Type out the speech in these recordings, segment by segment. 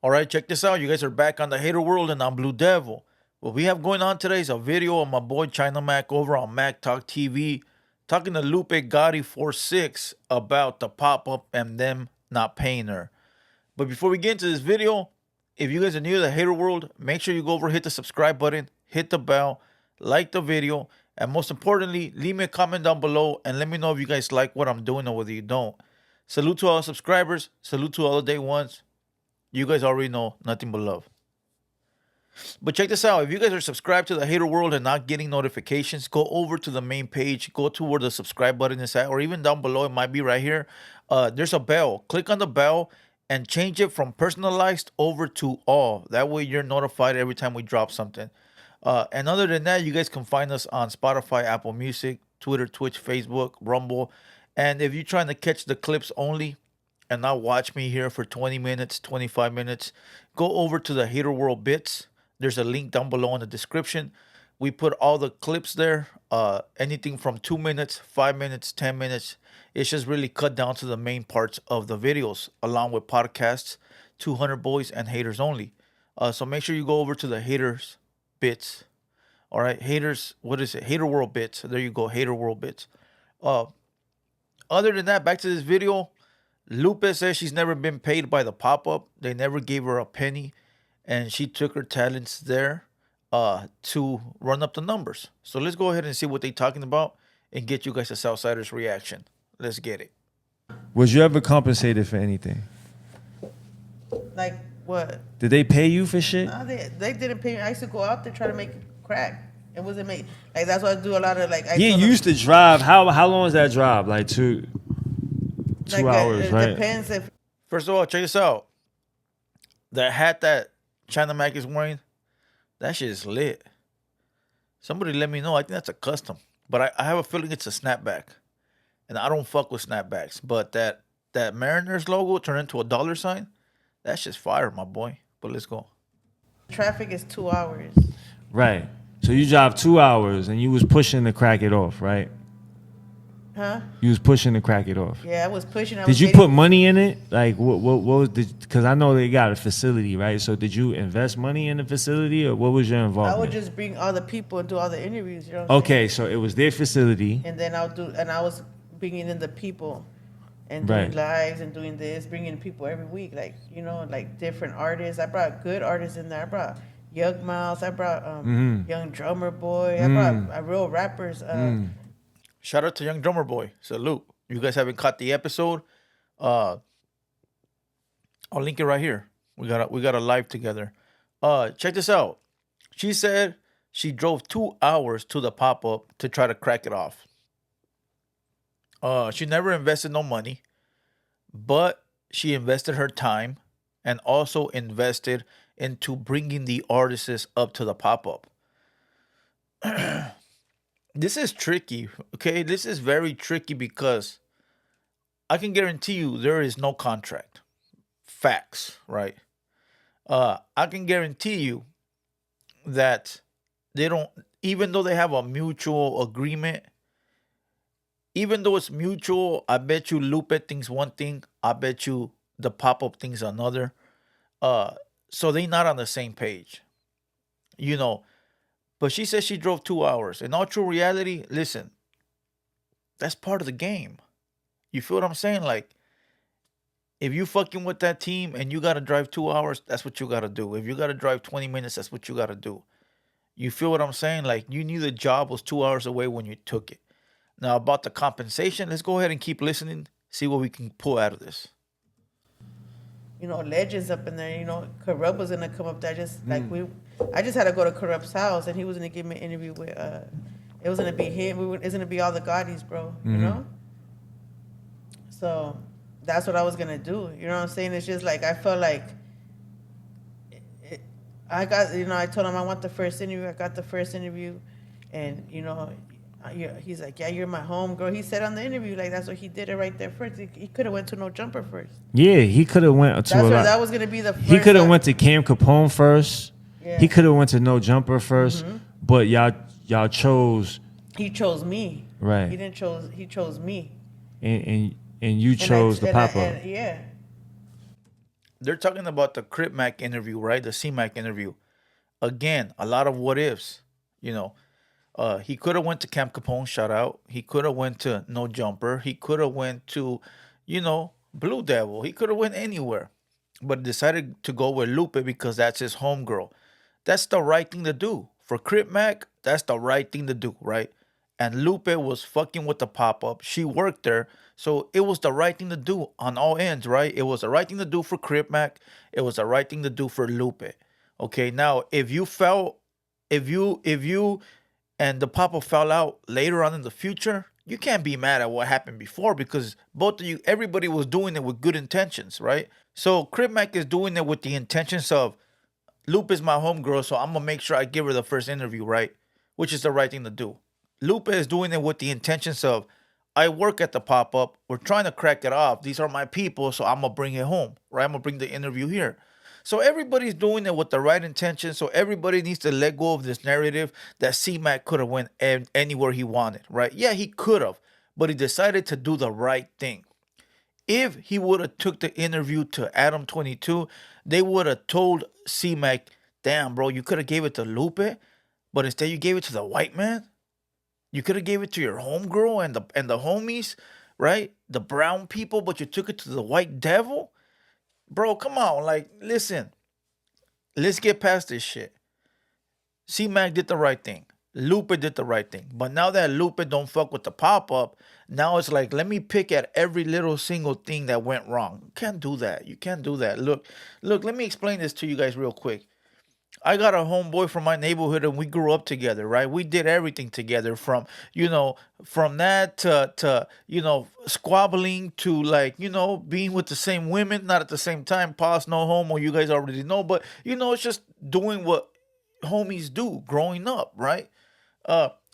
All right, check this out. You guys are back on the Hater World, and I'm Blue Devil. What we have going on today is a video of my boy China Mac over on Mac Talk TV talking to Lupe46 about the pop-up and them not paying her. But before we get into this video, if you guys are new to the Hater World, make sure you go over, hit the subscribe button, hit the bell, like the video, and most importantly, leave me a comment down below and let me know if you guys like what I'm doing or whether you don't. Salute to all the subscribers. Salute to all the day ones. You guys already know nothing but love. But check this out. If you guys are subscribed to the Hater World and not getting notifications, go over to the main page. Go to where the subscribe button is at, or even down below. It might be right here. There's a bell. Click on the bell and change it from personalized over to all. That way you're notified every time we drop something. And other than that, you guys can find us on Spotify, Apple Music, Twitter, Twitch, Facebook, Rumble. And if you're trying to catch the clips only and not watch me here for 20 minutes, 25 minutes, go over to the Hater World Bits. There's a link down below in the description. We put all the clips there, anything from 2 minutes, 5 minutes, 10 minutes. It's just really cut down to the main parts of the videos, along with podcasts, 200 Boys, and Haters Only. So make sure you go over to the Haters Bits. All right, Haters, what is it? Hater World Bits. There you go, Hater World Bits. Other than that, back to this video. Lupe says she's never been paid by the pop-up. They never gave her a penny, and she took her talents there to run up the numbers. So let's go ahead and see what they're talking about and get you guys a Southsider's reaction. Let's get it. Was you ever compensated for anything? Like what? Did they pay you for shit? No, they didn't pay me. I used to go out there try to make crack. It wasn't make like that's why I do a lot of like. Yeah, you used to drive. How long is that drive? Like two hours, right? It depends if. First of all, check this out. The hat that China Mac is wearing, that shit is lit. Somebody let me know. I think that's a custom. But I have a feeling it's a snapback. And I don't fuck with snapbacks. But that Mariners logo turned into a dollar sign, that's just fire, my boy. But let's go. Traffic is 2 hours. Right. So you drive 2 hours and you was pushing to crack it off, right? Huh? You was pushing to crack it off. Yeah, I was pushing. Did you put money in it? Like what was because I know they got a facility, right? So did you invest money in the facility, or what was your involvement? I would just bring all the people and do all the interviews. You know. Okay, so it was their facility. And then I was bringing in the people, and doing lives and doing this, bringing people every week, like like different artists. I brought good artists in there. I brought Young Miles. I brought Young Drummer Boy. I brought real rappers. Shout out to Young Drummer Boy. Salute. You guys haven't caught the episode. I'll link it right here. We got a live together. Check this out. She said she drove 2 hours to the pop-up to try to crack it off. She never invested no money, but she invested her time and also invested into bringing the artists up to the pop-up. This is tricky, okay? This is very tricky because I can guarantee you there is no contract. Facts, right? I can guarantee you that they don't, even though they have a mutual agreement, even though it's mutual, I bet you Lupe thinks one thing, I bet you the pop-up thinks another. So they not on the same page, But she says she drove 2 hours. In all true reality, listen, that's part of the game. You feel what I'm saying? Like, if you fucking with that team and you got to drive 2 hours, that's what you got to do. If you got to drive 20 minutes, that's what you got to do. You feel what I'm saying? Like, you knew the job was 2 hours away when you took it. Now, about the compensation, let's go ahead and keep listening, see what we can pull out of this. Legends up in there. Corrupt was gonna come up there. I just had to go to Corrupt's house, and he was gonna give me an interview with. It was gonna be him. It was gonna be all the Gaudis, bro. So that's what I was gonna do. You know what I'm saying? It's just like I felt like. I got. I told him I want the first interview. I got the first interview, and he's like, yeah, you're my home girl. He said on the interview, like, that's what he did it right there first. He could have went to No Jumper first. Yeah, he could have went to that was gonna be the first. He could have went to Cam Capone first. Yeah. He could have went to No Jumper 1st, but y'all chose. He chose me. Right. He chose me. And you chose the pop-up. Yeah. they're talking about the Crip Mac interview, right? The C-Mac interview. Again, a lot of what ifs. You know, he could have went to Camp Capone, shout out. He could have went to No Jumper. He could have went to, Blue Devil. He could have went anywhere, but decided to go with Lupe because that's his homegirl. That's the right thing to do for Crip Mac. That's the right thing to do, right? And Lupe was fucking with the pop up. She worked there, so it was the right thing to do on all ends, right? It was the right thing to do for Crip Mac. It was the right thing to do for Lupe. Okay, now if you and the papa fell out later on in the future, you can't be mad at what happened before because both of you, everybody was doing it with good intentions, right? So Crip Mac is doing it with the intentions of Lupe is my homegirl, so I'm gonna make sure I give her the first interview, right? Which is the right thing to do. Lupe is doing it with the intentions of I work at the pop up. We're trying to crack it off. These are my people, so I'm gonna bring it home, right? I'm gonna bring the interview here. So everybody's doing it with the right intention. So everybody needs to let go of this narrative that C-Mac could have went anywhere he wanted, right? Yeah, he could have, but he decided to do the right thing. If he would have took the interview to Adam 22, they would have told C-Mac, damn, bro, you could have gave it to Lupe, but instead you gave it to the white man. You could have gave it to your homegirl and the homies, right? The brown people, but you took it to the white devil. Bro, come on. Like, listen, let's get past this shit. C-Mac did the right thing. Lupe did the right thing. But now that Lupe don't fuck with the pop-up, now it's like, let me pick at every little single thing that went wrong. You can't do that. You can't do that. Look, let me explain this to you guys real quick. I got a homeboy from my neighborhood and we grew up together, right? We did everything together from, from that to squabbling to like, being with the same women, not at the same time, pause, no homo, you guys already know, but it's just doing what homies do growing up, right?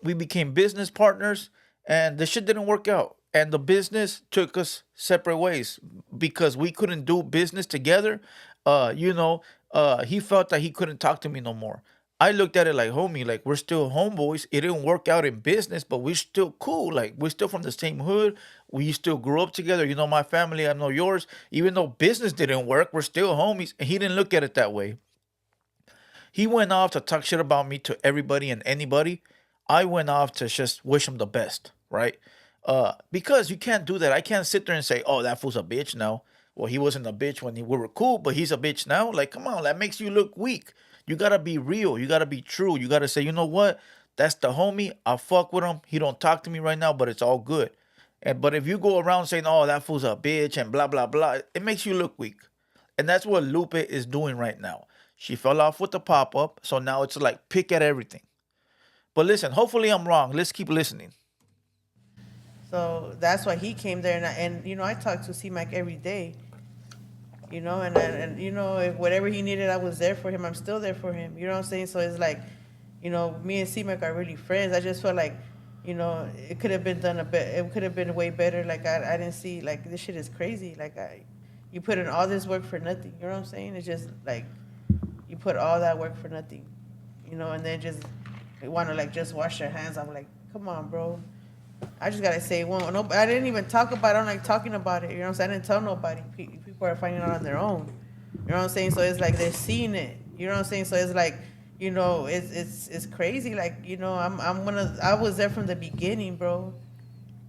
We became business partners and the shit didn't work out. And the business took us separate ways because we couldn't do business together. He felt that he couldn't talk to me no more. I looked at it like, homie, like we're still homeboys. It didn't work out in business, but we're still cool. Like we're still from the same hood. We still grew up together. You know my family, I know yours. Even though business didn't work, we're still homies. And he didn't look at it that way. He went off to talk shit about me to everybody and anybody. I went off to just wish him the best, right? Because you can't do that. I can't sit there and say, oh, that fool's a bitch now. Well, he wasn't a bitch when we were cool, but he's a bitch now. Like, come on, that makes you look weak. You gotta be real. You gotta be true. You gotta say, you know what? That's the homie. I fuck with him. He don't talk to me right now, but it's all good. But if you go around saying, oh, that fool's a bitch and blah, blah, blah, it makes you look weak. And that's what Lupe is doing right now. She fell off with the pop-up, so now it's like pick at everything. But listen, hopefully I'm wrong. Let's keep listening. So that's why he came there, and I talk to C-Mac every day, and if whatever he needed, I was there for him. I'm still there for him. You know what I'm saying? So it's like, me and C-Mac are really friends. I just felt like, it could have been done a bit. It could have been way better. Like I didn't see, like, this shit is crazy. Like you put in all this work for nothing. You know what I'm saying? It's just like you put all that work for nothing, and then just want to like just wash your hands. I'm like, come on, bro. I just gotta say one. No, I didn't even talk about it. I don't like talking about it. You know what I'm saying? I didn't tell nobody. People are finding out on their own. You know what I'm saying? So it's like they're seeing it. You know what I'm saying? So it's like, it's crazy. Like, I was there from the beginning, bro.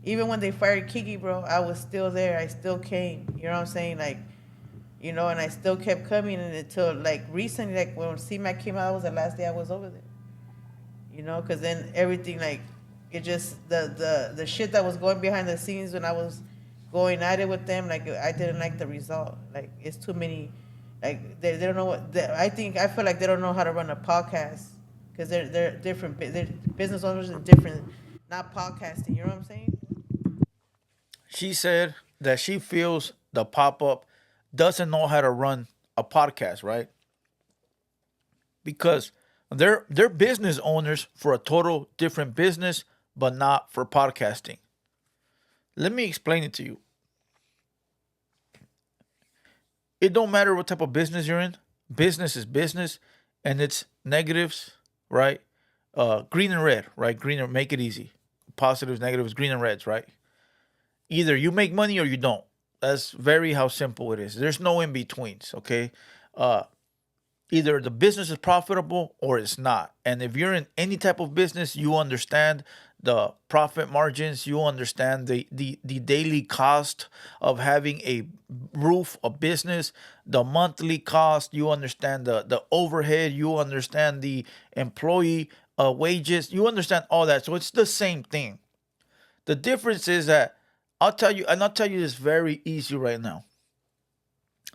Even when they fired Kiki, bro, I was still there. I still came. You know what I'm saying? Like, and I still kept coming until like recently, like when C-Mac came out, that was the last day I was over there. Because then everything like. It just the shit that was going behind the scenes when I was going at it with them, like I didn't like the result. Like it's too many, like they don't know what. I feel like they don't know how to run a podcast because they're different. They're business owners and different, not podcasting. You know what I'm saying? She said that she feels the pop-up doesn't know how to run a podcast, right? Because they're business owners for a total different business, but not for podcasting. Let me explain it to you. It don't matter what type of business you're in. Business is business, and it's negatives, right? Green and red, right? Green and make it easy. Positives, negatives, green and reds, right? Either you make money or you don't. That's very how simple it is. There's no in betweens. Okay, uh, either the business is profitable or it's not. And if you're in any type of business, you understand the profit margins, you understand the daily cost of having a roof, a business, the monthly cost, you understand the overhead, you understand the employee wages, you understand all that. So it's the same thing. The difference is that I'll tell you this very easy right now.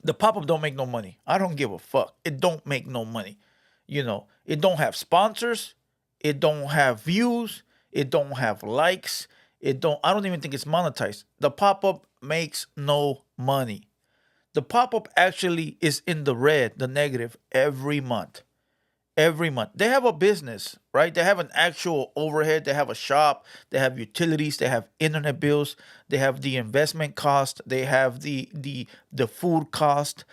The pop-up don't make no money. I don't give a fuck. It don't make no money. It don't have sponsors. It don't have views. It don't have likes. I don't even think it's monetized. The pop-up makes no money. The pop-up actually is in the red, the negative, every month. Every month. They have a business, right? They have an actual overhead. They have a shop. They have utilities. They have internet bills. They have the investment cost. They have the food cost.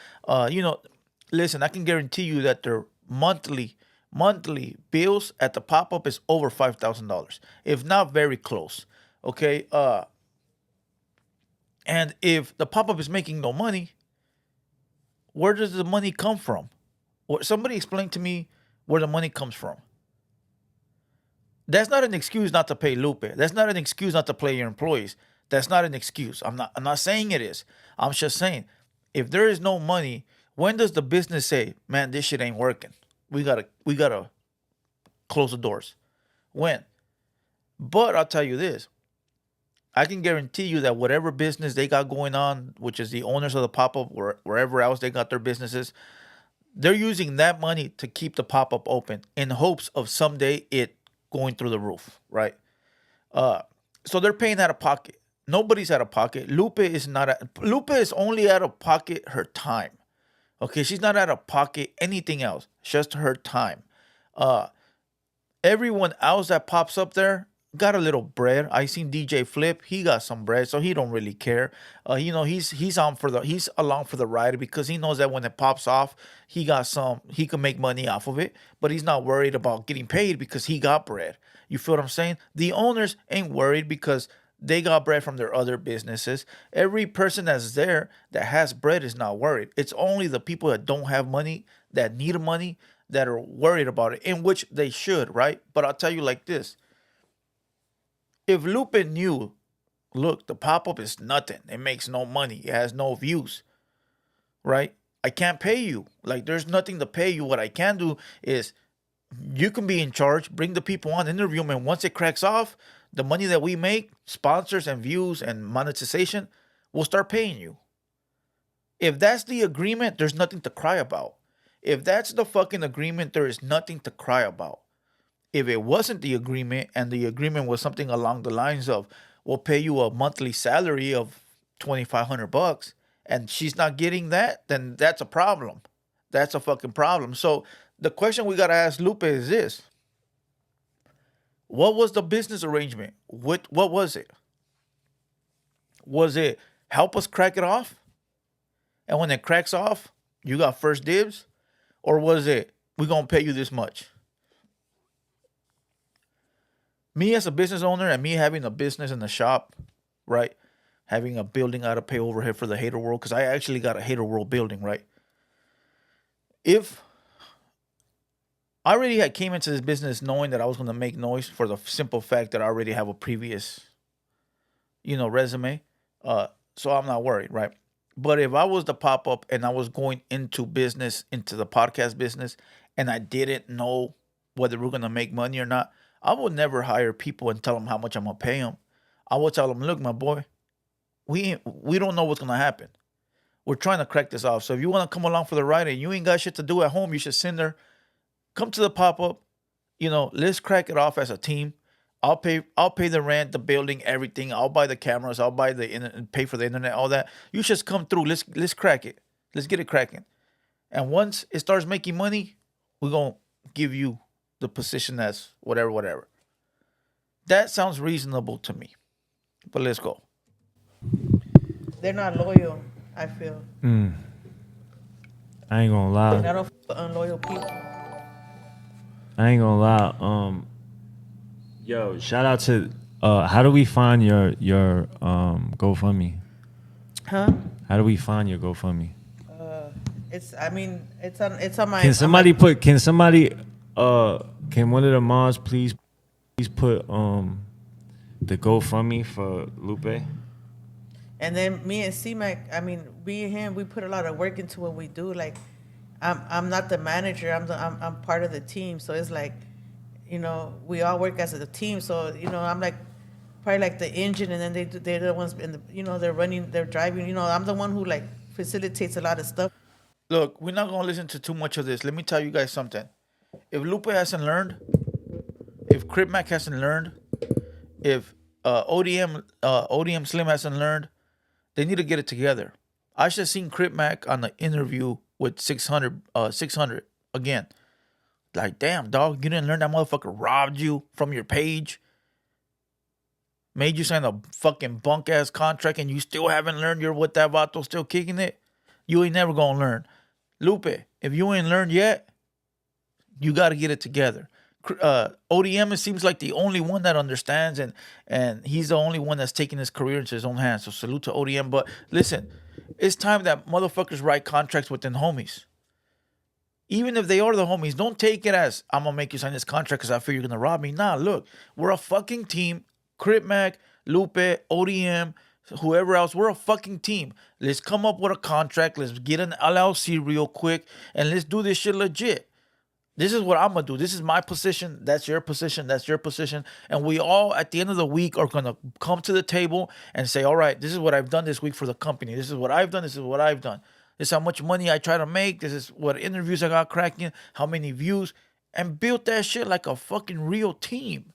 Listen, I can guarantee you that their monthly bills at the pop up is over $5,000, if not very close. Okay. And if the pop up is making no money, where does the money come from? Somebody explain to me where the money comes from. That's not an excuse not to pay Lupe. That's not an excuse not to pay your employees. That's not an excuse. I'm not saying it is. I'm just saying, if there is no money, when does the business say, man, this shit ain't working? We gotta close the doors. When? But I'll tell you this. I can guarantee you that whatever business they got going on, which is the owners of the pop-up, wherever else they got their businesses, they're using that money to keep the pop-up open in hopes of someday it going through the roof, right? So they're paying out of pocket. Nobody's out of pocket. Lupe is only out of pocket her time. Okay, she's not out of pocket anything else, just her time. Everyone else that pops up there got a little bread. I seen DJ Flip, he got some bread, so he don't really care. He's along for the ride because he knows that when it pops off, he can make money off of it, but he's not worried about getting paid because he got bread. You feel what I'm saying? The owners ain't worried because they got bread from their other businesses. Every person that's there that has bread is not worried. It's only the people that don't have money, that need money, that are worried about it, in which they should, right? But I'll tell you like this. If Lupe knew, look, the pop-up is nothing. It makes no money. It has no views, right? I can't pay you. Like, there's nothing to pay you. What I can do is you can be in charge, bring the people on, interview them, and once it cracks off, the money that we make, sponsors and views and monetization, we'll start paying you. If that's the agreement, there's nothing to cry about. If that's the fucking agreement, there is nothing to cry about. If it wasn't the agreement and the agreement was something along the lines of, we'll pay you a monthly salary of $2,500 and she's not getting that, then that's a problem. That's a fucking problem. So the question we got to ask Lupe is this. What was the business arrangement? What was it? Was it help us crack it off? And when it cracks off, you got first dibs? Or was it, we're going to pay you this much? Me as a business owner and me having a business in the shop, right? Having a building I got to pay overhead for TheHaterWorld, because I actually got a TheHaterWorld building, right? If I already had came into this business knowing that I was going to make noise for the simple fact that I already have a previous, resume, so I'm not worried, right? But if I was the pop-up and I was going into the podcast business, and I didn't know whether we're going to make money or not, I would never hire people and tell them how much I'm going to pay them. I would tell them, look, my boy, we don't know what's going to happen. We're trying to crack this off. So if you want to come along for the ride and you ain't got shit to do at home, you should sit there, come to the pop-up, let's crack it off as a team. I'll pay the rent, the building, everything. I'll buy the cameras. I'll buy the internet, pay for the internet, all that. You just come through. Let's crack it. Let's get it cracking. And once it starts making money, we're going to give you the position as whatever. That sounds reasonable to me. But let's go. They're not loyal, I feel. I ain't gonna lie. And I don't feel unloyal people. I ain't gonna lie. Yo, shout out to how do we find your GoFundMe? Huh? How do we find your GoFundMe? It's on my. Can somebody put? Can one of the moms please put the GoFundMe for Lupe? And then me and C-Mac, I mean, me and him, we put a lot of work into what we do. Like, I'm not the manager. I'm part of the team. So it's like, we all work as a team. So I'm like probably like the engine, and then they're the ones in the they're driving. I'm the one who like facilitates a lot of stuff. Look, we're not gonna listen to too much of this. Let me tell you guys something. If Lupe hasn't learned, if Crip Mac hasn't learned, if ODM Slim hasn't learned, they need to get it together. I should have seen Crip Mac on the interview with 600 again. Like, damn, dog, you didn't learn that motherfucker robbed you from your page, made you sign a fucking bunk ass contract, and you still haven't learned you're with that vato still kicking it. You ain't never gonna learn. Lupe, if you ain't learned yet, you got to get it together. ODM, it seems like the only one that understands, and he's the only one that's taking his career into his own hands. So salute to ODM. But listen, it's time that motherfuckers write contracts with them homies. Even if they are the homies, don't take it as, I'm going to make you sign this contract because I feel you're going to rob me. Nah, look, we're a fucking team. Crip Mac, Lupe, ODM, whoever else, we're a fucking team. Let's come up with a contract. Let's get an LLC real quick, and let's do this shit legit. This is what I'm going to do. This is my position. That's your position. That's your position. And we all, at the end of the week, are going to come to the table and say, all right, this is what I've done this week for the company. This is what I've done. This is what I've done. This is how much money I try to make. This is what interviews I got cracking, how many views, and build that shit like a fucking real team.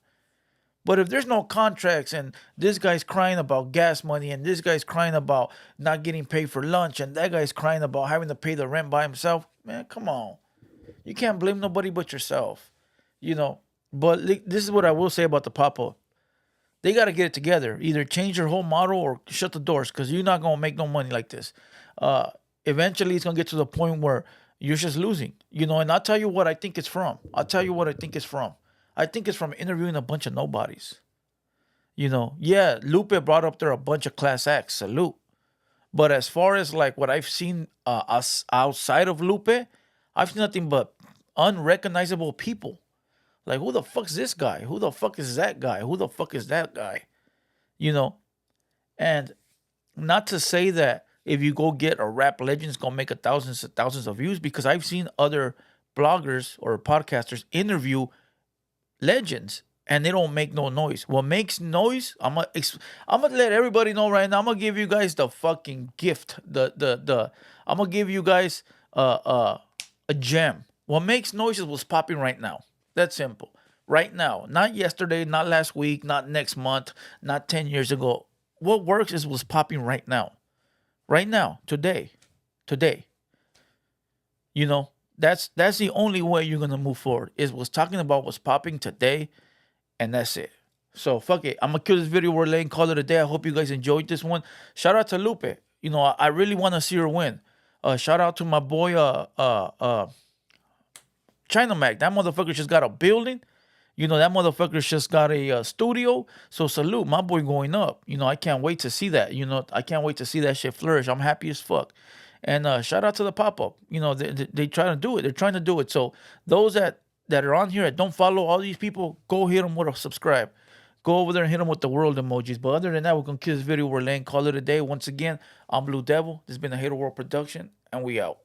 But if there's no contracts and this guy's crying about gas money and this guy's crying about not getting paid for lunch and that guy's crying about having to pay the rent by himself, man, come on. You can't blame nobody but yourself, But this is what I will say about the pop-up. They got to get it together. Either change your whole model or shut the doors, because you're not going to make no money like this. Eventually, it's going to get to the point where you're just losing, And I'll tell you what I think it's from. I think it's from interviewing a bunch of nobodies. Yeah, Lupe brought up there a bunch of class acts. Salute. But as far as like what I've seen outside of Lupe, I've seen nothing but unrecognizable people. Like, who the fuck's this guy? Who the fuck is that guy? Who the fuck is that guy? And not to say that if you go get a rap legend, it's gonna make thousands of views, because I've seen other bloggers or podcasters interview legends and they don't make no noise. What makes noise, I'm gonna let everybody know right now. I'm gonna give you guys the fucking gift. I'm gonna give you guys a gem. What makes noise is what's popping right now. That's simple. Right now, not yesterday, not last week, not next month, not 10 years ago. What works is what's popping right now. Right now, today. That's the only way you're gonna move forward, is what's talking about what's popping today, and that's it. So fuck it. I'm gonna kill this video. We're laying call it a day. I hope you guys enjoyed this one. Shout out to Lupe. I really want to see her win. Shout out to my boy China Mac. That motherfucker just got a building. That motherfucker just got a studio. So salute, my boy going up. I can't wait to see that. I can't wait to see that shit flourish. I'm happy as fuck. And shout out to the pop-up. They try to do it. They're trying to do it. So those that are on here that don't follow all these people, go hit them with a subscribe. Go over there and hit them with the world emojis. But other than that, we're going to kill this video. We're laying call it a day. Once again, I'm Blue Devil. This has been a TheHaterWorld production, and we out.